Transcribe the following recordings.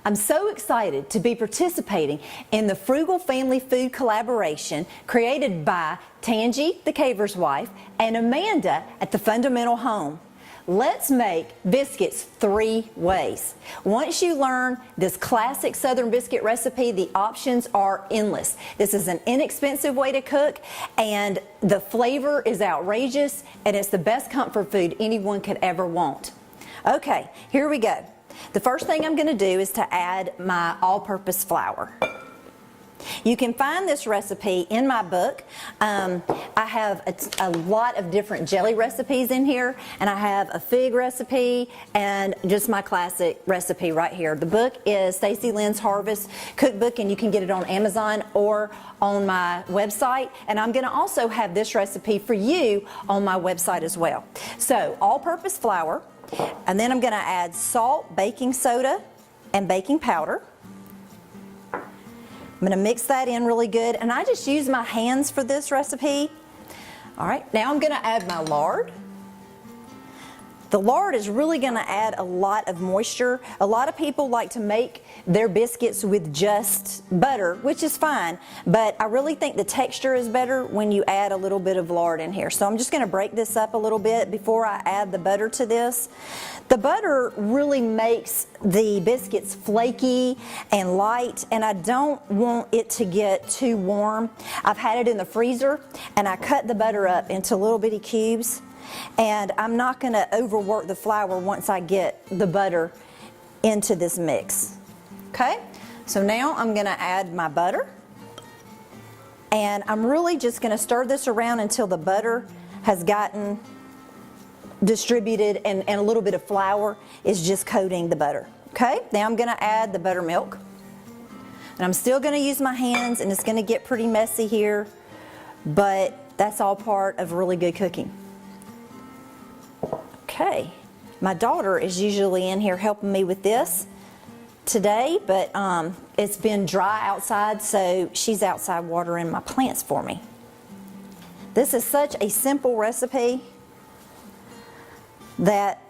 I'm so excited to be participating in the Frugal Family Food Collaboration created by Tangi, the caver's wife, and Amanda at the Fundamental Home. Let's make biscuits 3 ways. Once you learn this classic Southern biscuit recipe, the options are endless. This is an inexpensive way to cook, and the flavor is outrageous, and it's the best comfort food anyone could ever want. Okay, here we go. The first thing I'm going to do is to add my all-purpose flour. You can find this recipe in my book. I have a lot of different jelly recipes in here, and I have a fig recipe and just my classic recipe right here. The book is Stacy Lyn's Harvest Cookbook, and you can get it on Amazon or on my website. And I'm going to also have this recipe for you on my website as well. So, all-purpose flour, and then I'm going to add salt, baking soda, and baking powder. I'm going to mix that in really good, and I just use my hands for this recipe. All right, now I'm going to add my lard. The lard is really going to add a lot of moisture. A lot of people like to make their biscuits with just butter, which is fine, but I really think the texture is better when you add a little bit of lard in here. So I'm just going to break this up a little bit before I add the butter to this. The butter really makes the biscuits flaky and light, and I don't want it to get too warm. I've had it in the freezer, and I cut the butter up into little bitty cubes, and I'm not going to overwork the flour once I get the butter into this mix. Okay, so now I'm going to add my butter, and I'm really just going to stir this around until the butter has gotten distributed and a little bit of flour is just coating the butter. Okay, now I'm going to add the buttermilk, and I'm still going to use my hands, and it's going to get pretty messy here, but that's all part of really good cooking. Okay, my daughter is usually in here helping me with this today, but it's been dry outside, so she's outside watering my plants for me. This is such a simple recipe that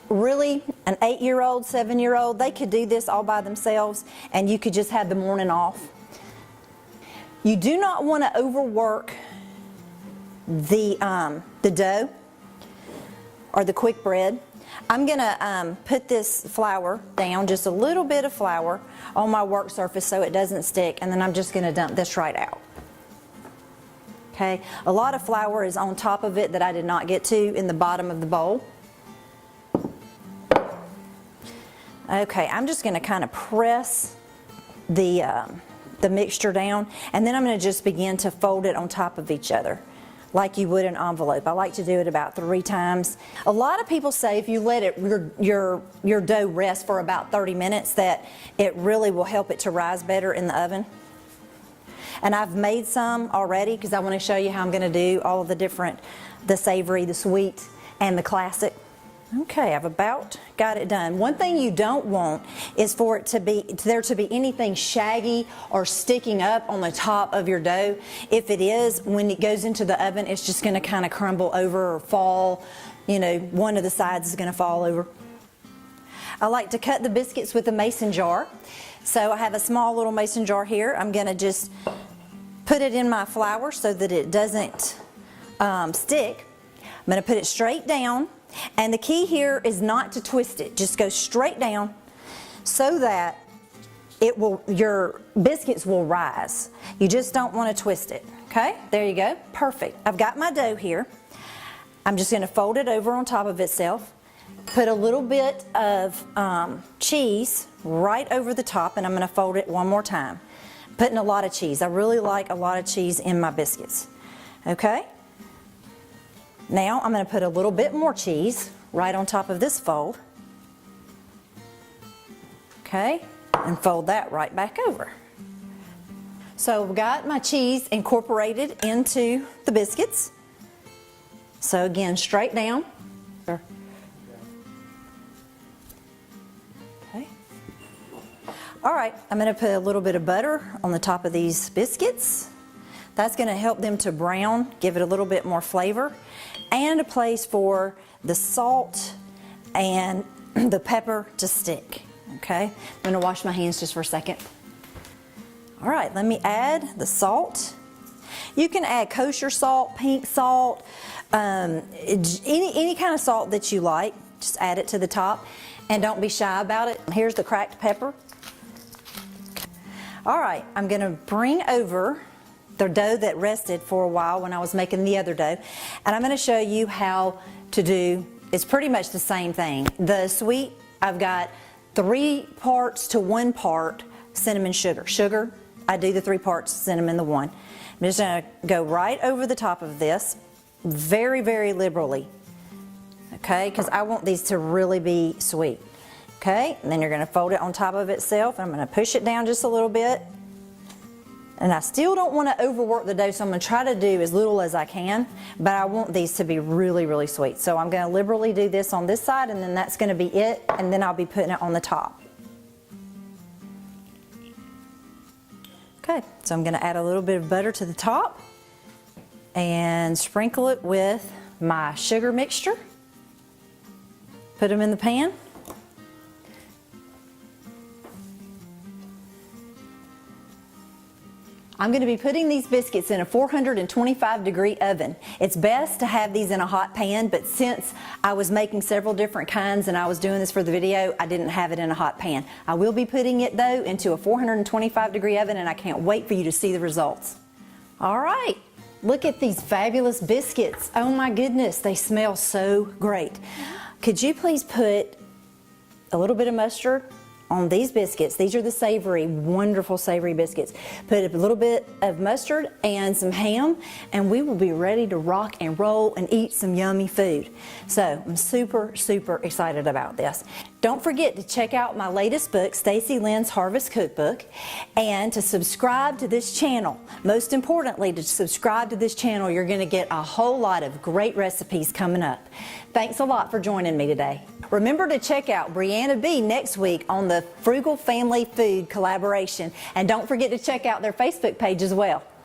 really an 8-year-old, 7-year-old, they could do this all by themselves, and you could just have the morning off. You do not want to overwork the dough or the quick bread. I'm going to put this flour down, just a little bit of flour on my work surface so it doesn't stick, and then I'm just going to dump this right out. Okay, a lot of flour is on top of it that I did not get to in the bottom of the bowl. Okay, I'm just going to kind of press the mixture down, and then I'm going to just begin to fold it on top of each other like you would an envelope. I like to do it about 3 times. A lot of people say if you let it your dough rest for about 30 minutes that it really will help it to rise better in the oven. And I've made some already because I want to show you how I'm going to do all of the different, the savory, the sweet, and the classic. Okay, I've about got it done. One thing you don't want is for it to be, there to be anything shaggy or sticking up on the top of your dough. If it is, when it goes into the oven, it's just going to kind of crumble over or fall. You know, one of the sides is going to fall over. I like to cut the biscuits with a mason jar. So I have a small little mason jar here. I'm going to just put it in my flour so that it doesn't stick. I'm going to put it straight down, and the key here is not to twist it. Just go straight down so that it will, your biscuits will rise. You just don't want to twist it. Okay, there you go. Perfect. I've got my dough here. I'm just going to fold it over on top of itself. Put a little bit of cheese right over the top, and I'm going to fold it one more time. Putting a lot of cheese. I really like a lot of cheese in my biscuits. Okay? Now I'm going to put a little bit more cheese right on top of this fold. Okay? And fold that right back over. So I've got my cheese incorporated into the biscuits. So again, straight down. All right, I'm going to put a little bit of butter on the top of these biscuits. That's going to help them to brown, give it a little bit more flavor, and a place for the salt and the pepper to stick. Okay, I'm gonna wash my hands just for a second. All right, let me add the salt. You can add kosher salt, pink salt, any kind of salt that you like. Just add it to the top and don't be shy about it. Here's the cracked pepper. All right, I'm gonna bring over the dough that rested for a while when I was making the other dough, and I'm gonna show you how to do, it's pretty much the same thing. The sweet, I've got 3 parts to 1 part cinnamon sugar. Sugar, I do the 3 parts, cinnamon the 1. I'm just gonna go right over the top of this, very, very liberally, okay? Because I want these to really be sweet, okay? And then you're gonna fold it on top of itself. I'm gonna push it down just a little bit. And I still don't want to overwork the dough, so I'm going to try to do as little as I can, but I want these to be really, really sweet. So I'm going to liberally do this on this side, and then that's going to be it, and then I'll be putting it on the top. Okay, so I'm going to add a little bit of butter to the top and sprinkle it with my sugar mixture. Put them in the pan. I'm going to be putting these biscuits in a 425-degree oven. It's best to have these in a hot pan, but since I was making several different kinds and I was doing this for the video, I didn't have it in a hot pan. I will be putting it though into a 425-degree oven, and I can't wait for you to see the results. All right, look at these fabulous biscuits. Oh my goodness, they smell so great. Could you please put a little bit of mustard on these biscuits? These are the savory, wonderful savory biscuits. Put a little bit of mustard and some ham, and we will be ready to rock and roll and eat some yummy food. So I'm super, super excited about this. Don't forget to check out my latest book, Stacy Lyn's Harvest Cookbook, and to subscribe to this channel. Most importantly, to subscribe to this channel, you're going to get a whole lot of great recipes coming up. Thanks a lot for joining me today. Remember to check out Brianna B next week on the Frugal Family Food Collaboration, and don't forget to check out their Facebook page as well.